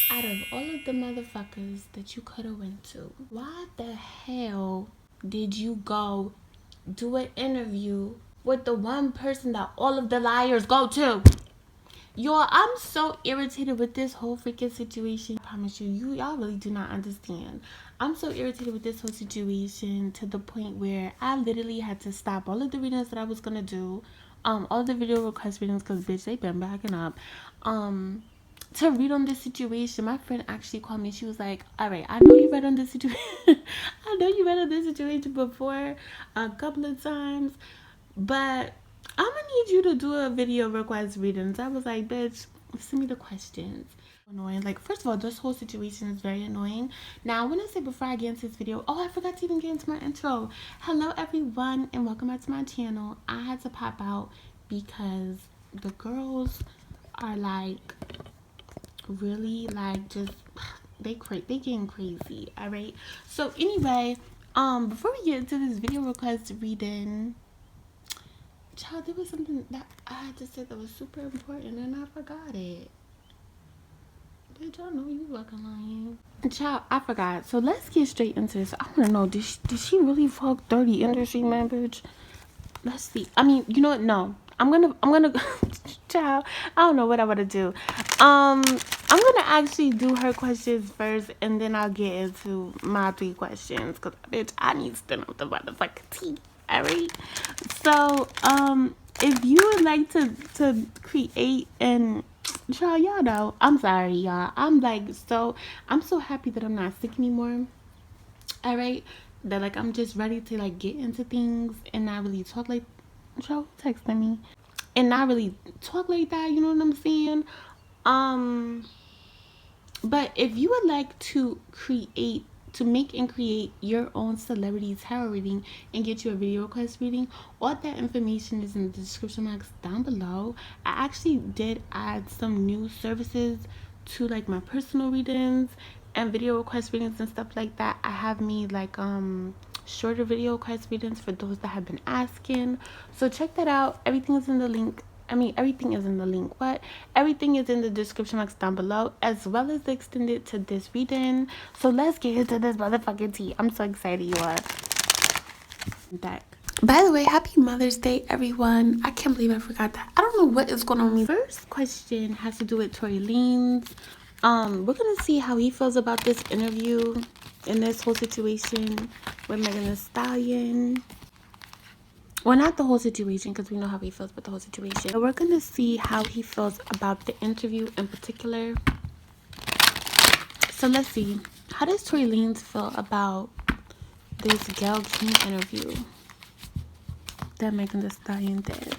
Out of all of the motherfuckers that you could have went to, why the hell did you go do an interview with the one person that all of the liars go to? Yo, I'm so irritated with this whole freaking situation. I promise you, y'all really do not understand. I'm so irritated with this whole situation to the point where I literally had to stop all of the readings that I was gonna do, all the video request readings, because bitch, they been backing up. To read on this situation. My friend actually called me. She was like, all right, I know you read on this situation. I know you read on this situation before a couple of times, but I'm gonna need you to do a video request readings. I was like, bitch, send me the questions. Annoying. Like, first of all, this whole situation is very annoying. Now, I want to say before I get into this video, I forgot to even get into my intro. Hello, everyone, and welcome back to my channel. I had to pop out because the girls are like really like just they getting crazy. All right, so anyway, before we get into this video request reading, child, there was something that I had to say that was super important and I forgot it. Bitch, I know you fucking lying. Child, I forgot. So let's get straight into this. I want to know, did she really fuck 30 industry members? Let's see. I mean, you know what? No. I'm gonna child, I don't know what I want to do. I'm gonna actually do her questions first, and then I'll get into my 3 questions, because bitch, I need to know the motherfucking tea. All right. So if you would like to create and child, y'all know, I'm sorry, y'all. I'm so happy that I'm not sick anymore. All right, that like I'm just ready to like get into things and not really talk like Joe texting me and not really talk like that, you know what I'm saying? But if you would like to make and create your own celebrity tarot reading and get you a video request reading, all that information is in the description box down below. I actually did add some new services to like my personal readings and video request readings and stuff like that. I have made like shorter video request readings for those that have been asking, so check that out. Everything is in the link. Everything is in the link. Everything is in the description box down below, as well as extended to this reading. So let's get into this motherfucking tea. I'm so excited, you are. Back. By the way, happy Mother's Day, everyone. I can't believe I forgot that. I don't know what is going on with me. First question has to do with Tory Lanez. We're gonna see how he feels about this interview and this whole situation with Megan Thee Stallion. Well, not the whole situation, because we know how he feels about the whole situation. So we're going to see how he feels about the interview in particular. So let's see. How does Tory Lanez feel about this GAYLE King interview that Megan Thee Stallion did?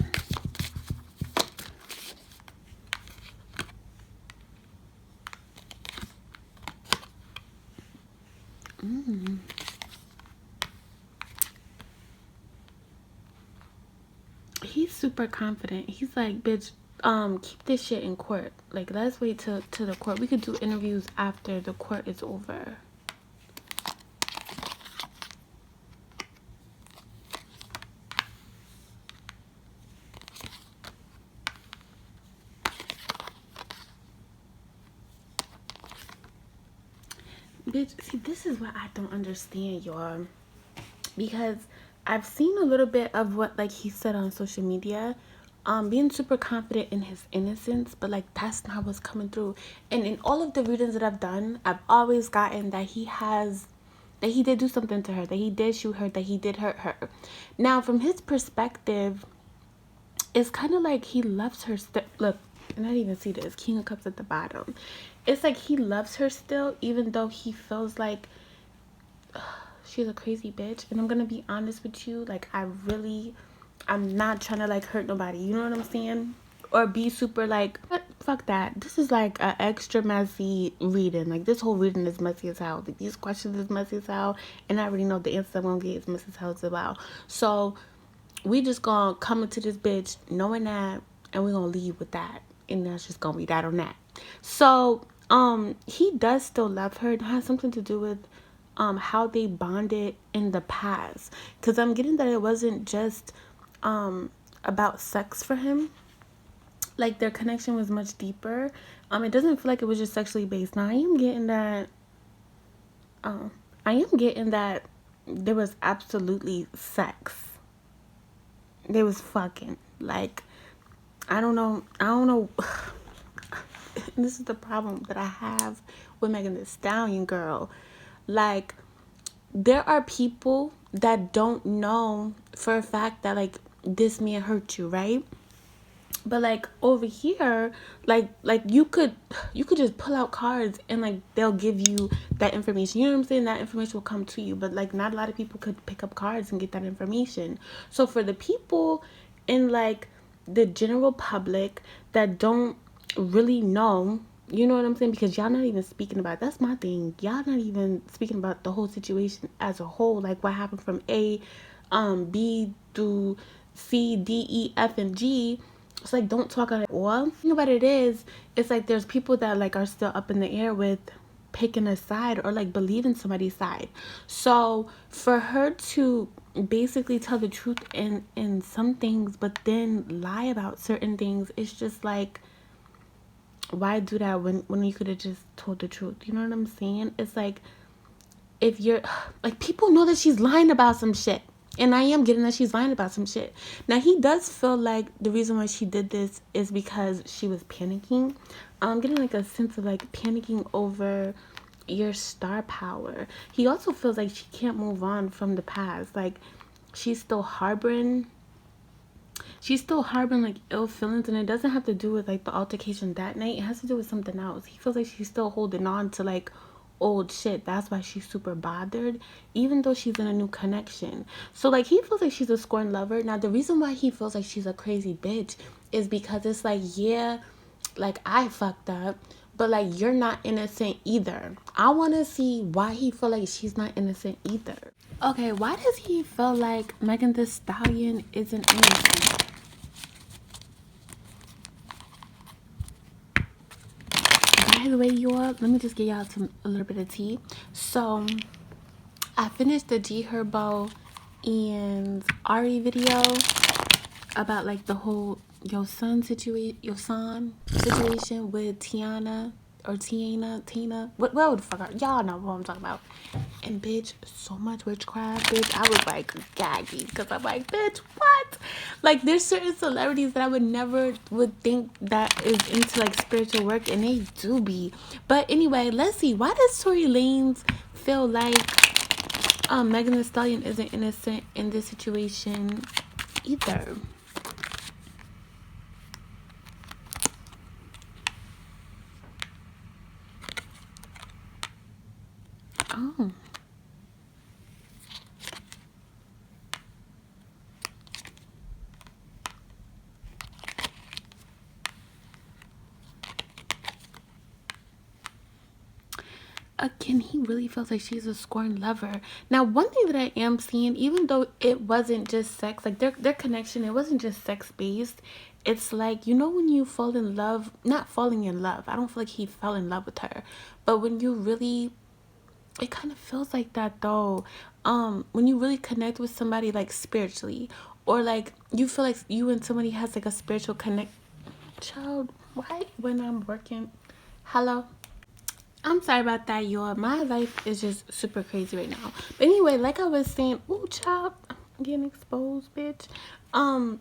He's super confident. He's like, bitch, keep this shit in court. Like, let's wait till the court. We could do interviews after the court is over. Bitch, see, this is what I don't understand, y'all. Because I've seen a little bit of what like he said on social media, being super confident in his innocence, but like that's not what's coming through. And in all of the readings that I've done, I've always gotten that he did do something to her, that he did shoot her, that he did hurt her. Now, from his perspective, it's kind of like he loves her still. Look, and I didn't even see this King of Cups at the bottom. It's like he loves her still, even though he feels like she's a crazy bitch. And I'm gonna be honest with you, like I'm not trying to like hurt nobody, you know what I'm saying, or be super like, fuck that. This is like an extra messy reading. Like, this whole reading is messy as hell. Like, these questions is messy as hell, and I already know the answer I'm gonna get is messy as hell as well. So we just gonna come into this bitch knowing that, and we're gonna leave with that, and that's just gonna be that on that. So he does still love her. It has something to do with how they bonded in the past, because I'm getting that it wasn't just about sex for him. like their connection was much deeper. It doesn't feel like it was just sexually based. Now I am getting that there was absolutely sex. They was fucking. Like, I don't know. This is the problem that I have with Megan Thee Stallion, girl. Like, there are people that don't know for a fact that, like, this man hurt you, right? But like over here, like you could just pull out cards and like they'll give you that information. You know what I'm saying? That information will come to you. But like not a lot of people could pick up cards and get that information. So for the people in like the general public that don't really know, you know what I'm saying? Because y'all not even speaking about, that's my thing. Y'all not even speaking about the whole situation as a whole. Like what happened from A, B through C, D, E, F, and G. It's like, don't talk about it all. The thing about it is, it's like there's people that like are still up in the air with picking a side or like believing somebody's side. So for her to basically tell the truth in some things but then lie about certain things, it's just like, why do that when you could have just told the truth? You know what I'm saying? It's like, if you're like, people know that she's lying about some shit. And I am getting that she's lying about some shit. Now, he does feel like the reason why she did this is because she was panicking. I'm getting like a sense of like panicking over your star power. He also feels like she can't move on from the past. Like she's still harboring like ill feelings, and it doesn't have to do with like the altercation that night. It has to do with something else. He feels like she's still holding on to like old shit. That's why she's super bothered, even though she's in a new connection. So like he feels like she's a scorned lover. Now the reason why he feels like she's a crazy bitch is because it's like, yeah, like I fucked up, but like you're not innocent either. I want to see why he feel like she's not innocent either. Okay, why does he feel like Megan Thee Stallion isn't innocent? By the way, y'all, let me just give y'all a little bit of tea. So I finished the G Herbo and Ari video about like the whole Yosan situation with Tina. What the fuck? Y'all know what I'm talking about. And bitch, so much witchcraft, bitch. I was like gagging because I'm like, bitch, what? Like there's certain celebrities that I would think that is into like spiritual work, and they do be. But anyway, let's see. Why does Tory Lanez feel like Megan Thee Stallion isn't innocent in this situation either? Oh. Again, he really feels like she's a scorned lover. Now, one thing that I am seeing, even though it wasn't just sex, like their connection, it wasn't just sex based. It's like, you know, when you fall in love, not falling in love. I don't feel like he fell in love with her, but when you really, it kind of feels like that though. When you really connect with somebody like spiritually, or like you feel like you and somebody has like a spiritual connect. Child, why when I'm working? Hello. I'm sorry about that, y'all. My life is just super crazy right now. But anyway, like I was saying, ooh, child, I'm getting exposed, bitch.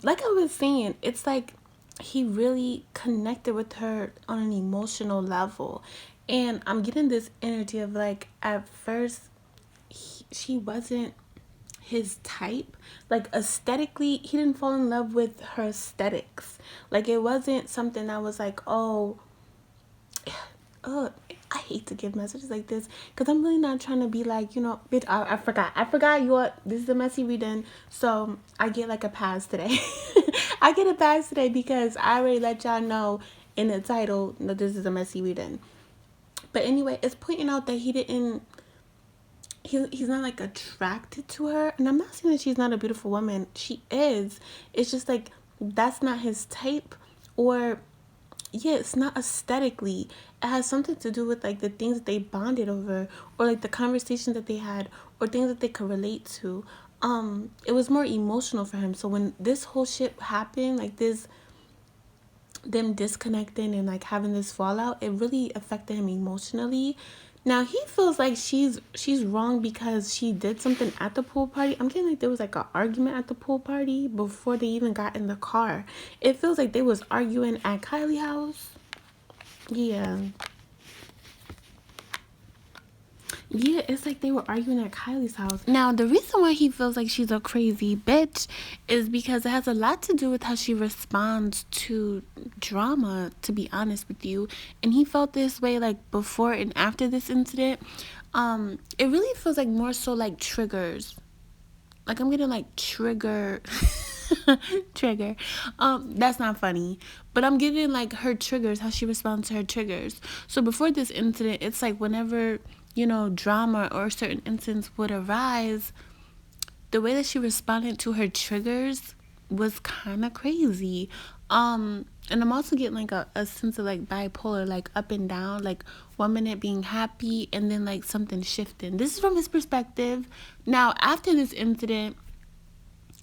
Like I was saying, it's like he really connected with her on an emotional level, and I'm getting this energy of like at first she wasn't his type. Like aesthetically, he didn't fall in love with her aesthetics. Like it wasn't something that was like, oh, I hate to give messages like this because I'm really not trying to be like, you know, bitch, I forgot you. This is a messy reading, so I get like a pass today. I get a pass today because I already let y'all know in the title that this is a messy reading. But anyway, it's pointing out that he's not like attracted to her, and I'm not saying that she's not a beautiful woman. She is. It's just like that's not his type, or yeah, it's not aesthetically. It has something to do with like the things that they bonded over, or like the conversations that they had, or things that they could relate to. It was more emotional for him. So when this whole shit happened, like this them disconnecting and like having this fallout, it really affected him emotionally. Now he feels like she's wrong because she did something at the pool party. I'm getting like there was like an argument at the pool party before they even got in the car. It feels like they was arguing at Kylie's house. Yeah. Yeah, it's like they were arguing at Kylie's house. Now, the reason why he feels like she's a crazy bitch is because it has a lot to do with how she responds to drama, to be honest with you. And he felt this way like before and after this incident. It really feels like more so like triggers. Like I'm getting like trigger that's not funny, but I'm getting like her triggers, how she responds to her triggers. So before this incident, it's like whenever, you know, drama or certain incidents would arise, the way that she responded to her triggers was kind of crazy. And I'm also getting like a sense of like bipolar, like up and down, like 1 minute being happy and then like something shifting. This is from his perspective. Now, after this incident,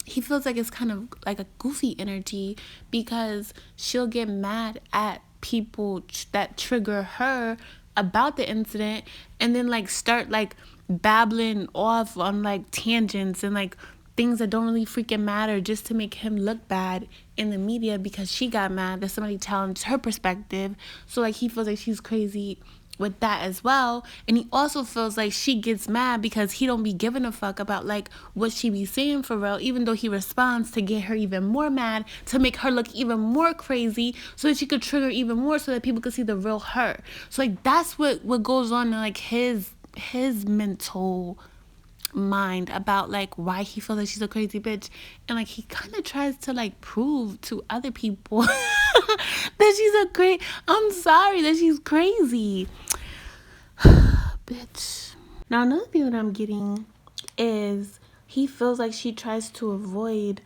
he feels like it's kind of like a goofy energy because she'll get mad at people that trigger her about the incident and then like start like babbling off on like tangents and like things that don't really freaking matter just to make him look bad in the media because she got mad that somebody challenged her perspective. So like he feels like she's crazy with that as well. And he also feels like she gets mad because he don't be giving a fuck about like what she be saying for real, even though he responds to get her even more mad, to make her look even more crazy so that she could trigger even more so that people could see the real her. So like that's what goes on in like his mental mind about like why he feels like she's a crazy bitch. And like he kind of tries to like prove to other people that she's I'm sorry that she's crazy. Bitch. Now another thing that I'm getting is he feels like she tries to avoid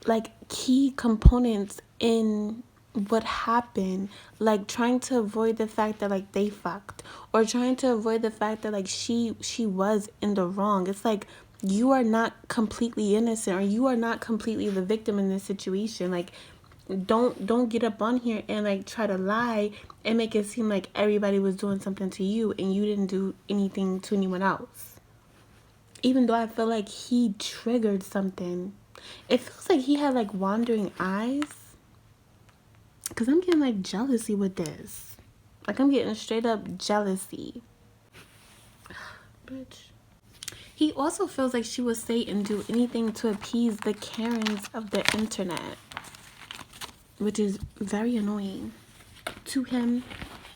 like key components in what happened, like trying to avoid the fact that like they fucked, or trying to avoid the fact that like she was in the wrong. It's like you are not completely innocent, or you are not completely the victim in this situation. Like don't get up on here and like try to lie and make it seem like everybody was doing something to you and you didn't do anything to anyone else. Even though I feel like he triggered something, it feels like he had like wandering eyes. Because I'm getting like jealousy with this. Like I'm getting straight up jealousy. Bitch. He also feels like she would say and do anything to appease the Karens of the internet, which is very annoying to him.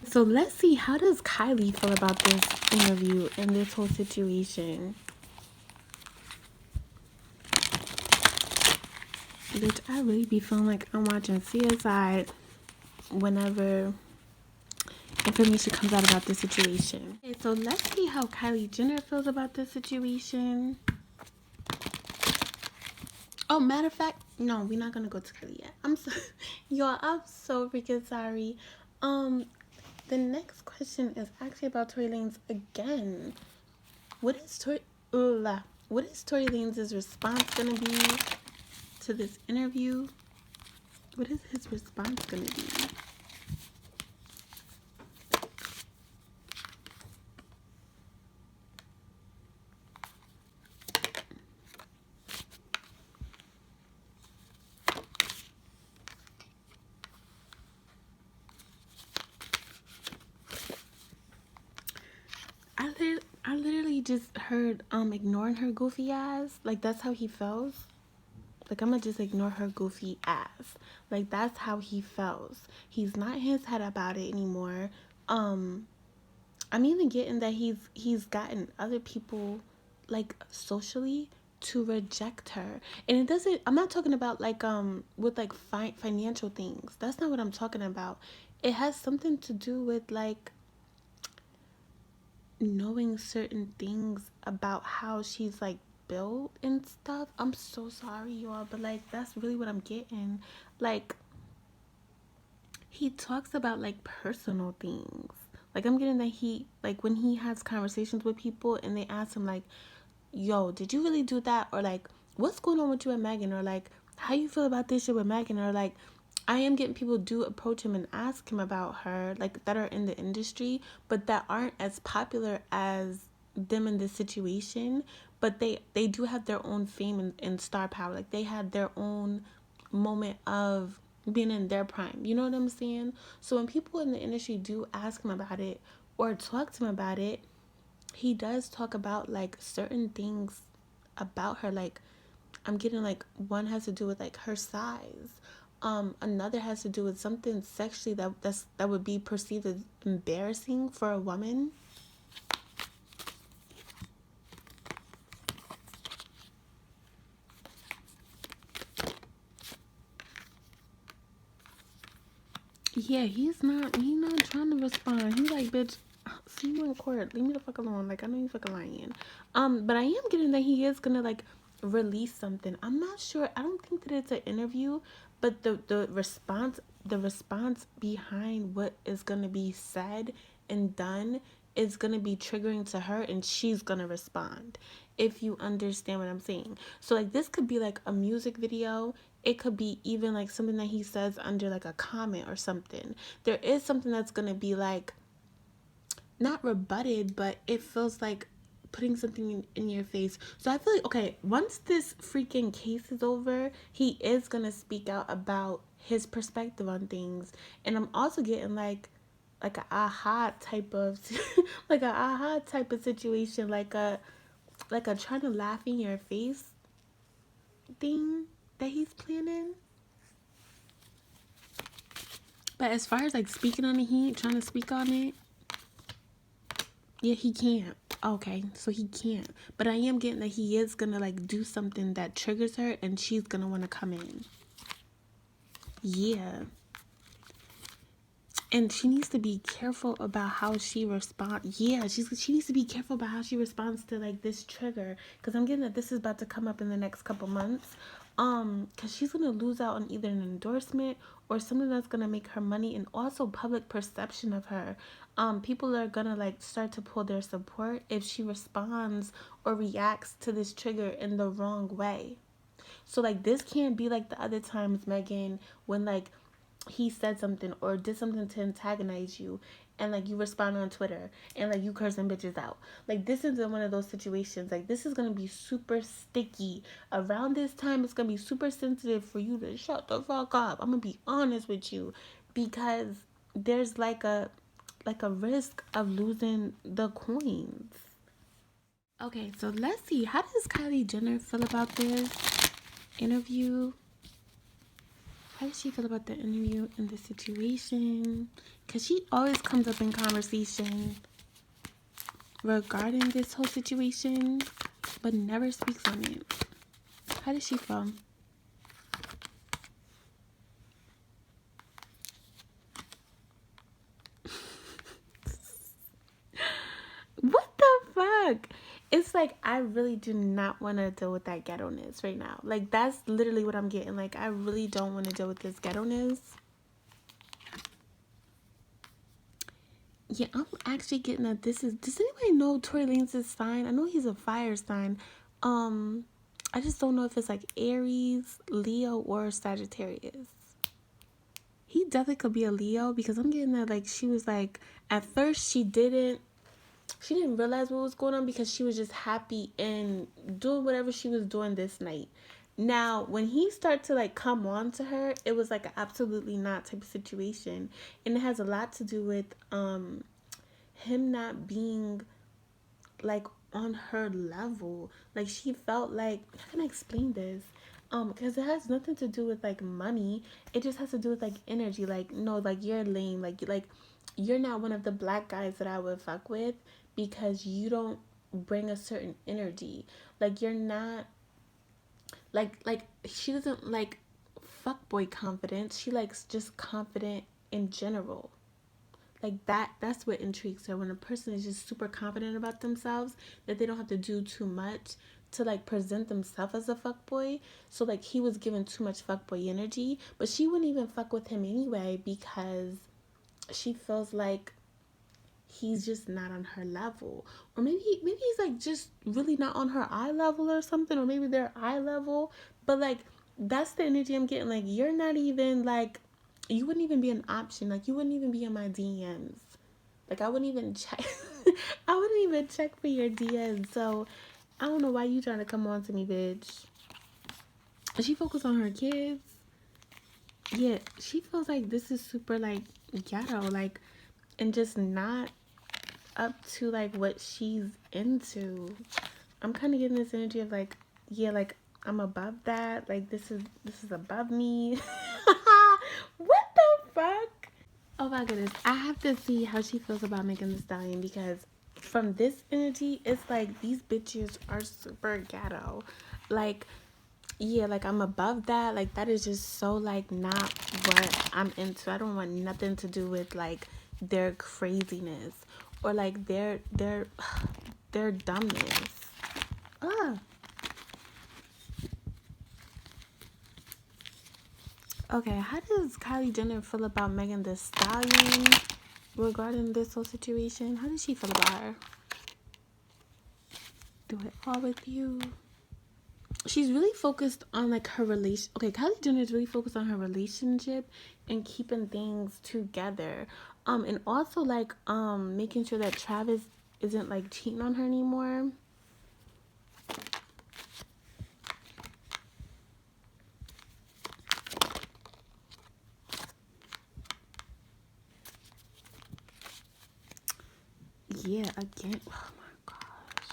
So let's see, how does Kylie feel about this interview and this whole situation? Bitch, I really be feeling like I'm watching CSI whenever information comes out about this situation. Okay, so let's see how Kylie Jenner feels about this situation. Oh, matter of fact, no, we're not gonna go to Kylie yet. I'm so y'all, I'm so freaking sorry. The next question is actually about Tory Lanez again. What is Tory Lanez's response gonna be to this interview? What is his response gonna be? I literally just heard ignoring her goofy ass. Like that's how he feels. Like I'm gonna just ignore her goofy ass. Like that's how he feels. He's not his head about it anymore. I'm even getting that he's gotten other people like socially to reject her. And it doesn't, I'm not talking about like with like financial things. That's not what I'm talking about. It has something to do with like knowing certain things about how she's like built and stuff. I'm so sorry, y'all, but like that's really what I'm getting. Like he talks about like personal things. Like I'm getting that he, like when he has conversations with people and they ask him like, yo, did you really do that? Or like, what's going on with you and Megan? Or like, how you feel about this shit with Megan? Or like, I am getting people do approach him and ask him about her, like, that are in the industry, but that aren't as popular as them in this situation. But they do have their own fame and star power. Like, they had their own moment of being in their prime. You know what I'm saying? So when people in the industry do ask him about it or talk to him about it, he does talk about, like, certain things about her. Like, I'm getting, like, one has to do with, like, her size. Another has to do with something sexually that would be perceived as embarrassing for a woman. Yeah, he's not trying to respond. He's like, bitch, see you in court. Leave me the fuck alone. Like, I know you fucking lying. But I am getting that he is gonna, like, release something. I'm not sure. I don't think that it's an interview, but the response behind what is gonna be said and done is gonna be triggering to her, and she's gonna respond, if you understand what I'm saying. So, like, this could be like a music video. It could be even like something that he says under like a comment or something. There is something that's gonna be like not rebutted, but it feels like putting something in your face. So I feel like, okay, once this freaking case is over, he is gonna speak out about his perspective on things. And I'm also getting like a aha type of like a aha type of situation, like a trying to laugh in your face thing that he's planning. But as far as like speaking on it, he ain't trying to speak on it. Yeah, he can't. Okay, so he can't. But I am getting that he is gonna like do something that triggers her, and she's gonna want to come in. Yeah. And she needs to be careful about how she responds. Yeah, she needs to be careful about how she responds to like this trigger, because I'm getting that this is about to come up in the next couple months. Because she's gonna lose out on either an endorsement or something that's gonna make her money, and also public perception of her. People are gonna like start to pull their support if she responds or reacts to this trigger in the wrong way. So like this can't be like the other times, Megan, when like he said something or did something to antagonize you, and like you respond on Twitter and like you cursing bitches out. Like, this isn't one of those situations. Like, this is gonna be super sticky around this time. It's gonna be super sensitive for you to shut the fuck up. I'm gonna be honest with you, because there's like a risk of losing the coins. Okay, so let's see, how does Kylie Jenner feel about this interview? How does she feel about the interview and the situation? Because she always comes up in conversation regarding this whole situation, but never speaks on it. How does she feel? What the fuck? It's like, I really do not want to deal with that ghetto-ness right now. Like, that's literally what I'm getting. Like, I really don't want to deal with this ghetto-ness. Yeah, I'm actually getting that this is... Does anybody know Tory Lanez's sign? I know he's a fire sign. I just don't know if it's like Aries, Leo, or Sagittarius. He definitely could be a Leo, because I'm getting that like she was like... At first, she didn't realize what was going on, because she was just happy and doing whatever she was doing this night. Now, when he started to like come on to her, it was like an absolutely not type of situation, and it has a lot to do with him not being like on her level. Like, she felt like, how can I explain this? Because it has nothing to do with like money. It just has to do with like energy. Like, no, like, you're lame. Like you're not one of the black guys that I would fuck with, because you don't bring a certain energy. Like, you're not like she doesn't like fuckboy confidence. She likes just confident in general. Like, that's what intrigues her, when a person is just super confident about themselves, that they don't have to do too much to like present themselves as a fuckboy. So like, he was given too much fuckboy energy, but she wouldn't even fuck with him anyway, because she feels like he's just not on her level. Or maybe he's like just really not on her eye level or something, or maybe they're eye level. But like, that's the energy I'm getting. Like, you're not even like you wouldn't even be an option. Like, you wouldn't even be in my DMs. Like, I wouldn't even check. I wouldn't even check for your DMs. So, I don't know why you trying to come on to me, bitch. She focused on her kids. Yeah, she feels like this is super, like, ghetto. Like, and just not up to, like, what she's into. I'm kind of getting this energy of, like, yeah, like, I'm above that. Like, this is above me. What the fuck? Oh my goodness. I have to see how she feels about Megan Thee Stallion, because from this energy, it's like these bitches are super ghetto. Like, yeah, like, I'm above that. Like, that is just so, like, not what I'm into. I don't want nothing to do with, like, their craziness or, like, their dumbness. Ah. Okay, how does Kylie Jenner feel about Megan Thee Stallion regarding this whole situation? How does she feel about her? Do it all with you. She's really focused on, like, her relation. Okay, Kylie Jenner is really focused on her relationship and keeping things together. And also, like, making sure that Travis isn't, like, cheating on her anymore. Yeah, again. Oh my gosh.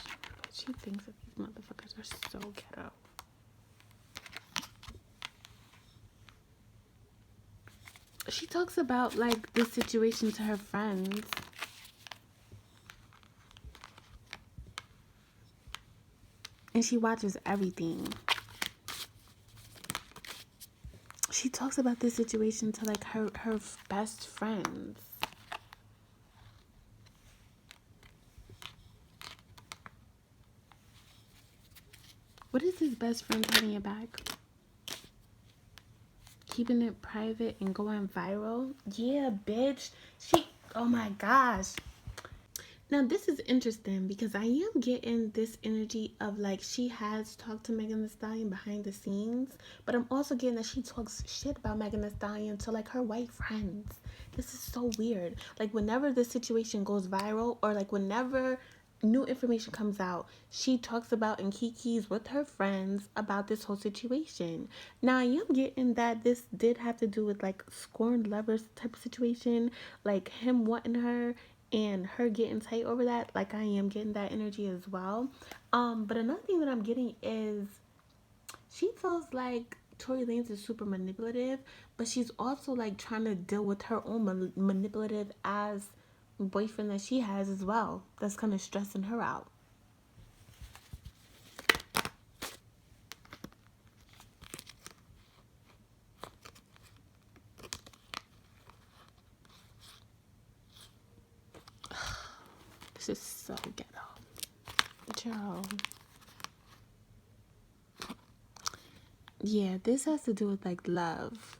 She thinks that these motherfuckers are so ghetto. She talks about, like, this situation to her friends. And she watches everything. She talks about this situation to, like, her best friends. What is his best friend having it back? Keeping it private and going viral? Yeah, bitch. Oh my gosh. Now, this is interesting because I am getting this energy of, like, she has talked to Megan Thee Stallion behind the scenes, but I'm also getting that she talks shit about Megan Thee Stallion to, like, her white friends. This is so weird. Like, whenever this situation goes viral, or, like, whenever new information comes out, she talks about and kikis with her friends about this whole situation. Now, I am getting that this did have to do with, like, scorned lovers type of situation, like him wanting her and her getting tight over that. Like, I am getting that energy as well. But another thing that I'm getting is she feels like Tory Lanez is super manipulative, but she's also, like, trying to deal with her own manipulative ass boyfriend that she has as well. That's kind of stressing her out. This is so ghetto. Child. Yeah, this has to do with, like, love.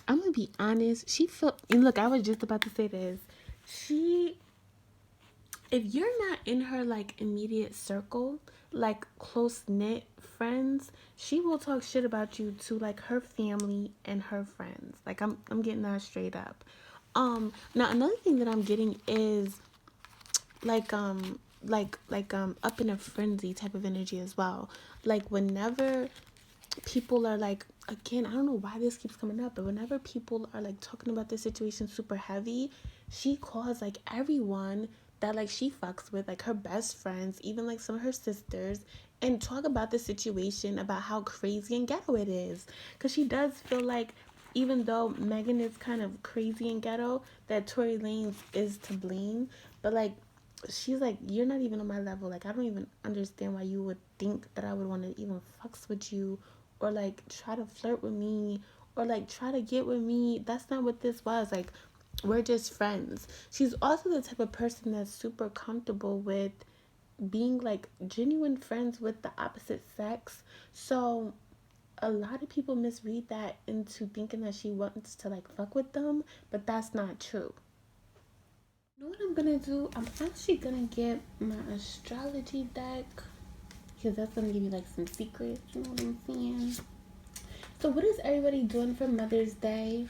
I'm gonna be honest. Look, I was just about to say this. If you're not in her, like, immediate circle, like, close-knit friends, she will talk shit about you to, like, her family and her friends. Like, I'm getting that straight up. Now, another thing that I'm getting is, like, up in a frenzy type of energy as well. Like, whenever people are, like, again, I don't know why this keeps coming up, but whenever people are, like, talking about this situation super heavy, she calls, like, everyone that, like, she fucks with, like, her best friends, even, like, some of her sisters, and talk about the situation, about how crazy and ghetto it is. Because she does feel like, even though Megan is kind of crazy and ghetto, that Tory Lanez is to blame. But, like, she's like, you're not even on my level. Like, I don't even understand why you would think that I would want to even fucks with you, or, like, try to flirt with me, or, like, try to get with me. That's not what this was. Like, we're just friends. She's also the type of person that's super comfortable with being, like, genuine friends with the opposite sex. So a lot of people misread that into thinking that she wants to, like, fuck with them, but that's not true. You know what I'm gonna do? I'm actually gonna get my astrology deck, because that's gonna give you, like, some secrets. You know what I'm saying? So what is everybody doing for Mother's Day?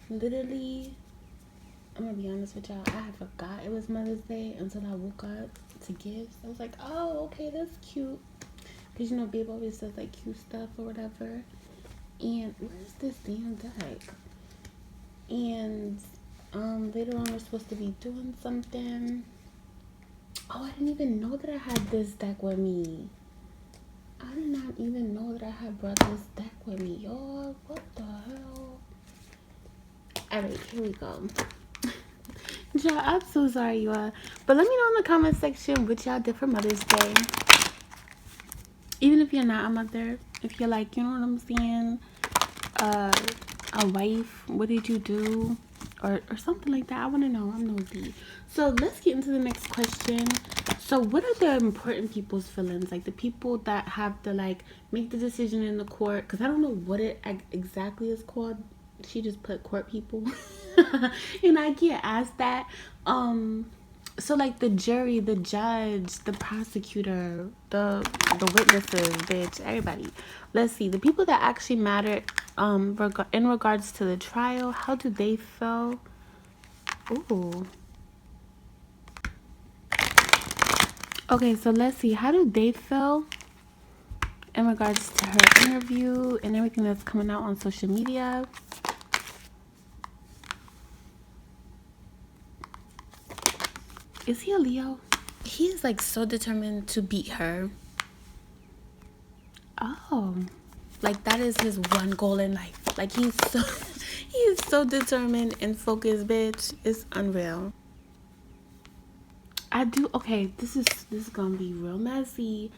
Literally, I'm gonna be honest with y'all, I had forgot it was Mother's Day until I woke up to gifts. I was like, oh, okay, that's cute. Because, you know, Babe always does, like, cute stuff or whatever. And where's this damn deck? And later on we're supposed to be doing something. Oh, I didn't even know that I had this deck with me. I did not even know that I had brought this deck with me, y'all. What the hell? Alright, here we go. Y'all, I'm so sorry, y'all. But let me know in the comment section what y'all did for Mother's Day. Even if you're not a mother, if you're like, you know what I'm saying, a wife, what did you do? Or something like that. I want to know. I'm nosy. So let's get into the next question. So what are the important people's feelings? Like the people that have to like make the decision in the court. Because I don't know what it exactly is called. She just put court people. And I can't ask that. So like the jury, the judge, the prosecutor, the witnesses, bitch, everybody. Let's see. The people that actually matter in regards to the trial, how do they feel? Ooh. Okay, so let's see. How do they feel in regards to her interview and everything that's coming out on social media? Is he a Leo? He is like so determined to beat her. Oh, like that is his one goal in life. Like he's so determined and focused, bitch. It's unreal. I do. Okay, this is gonna be real messy,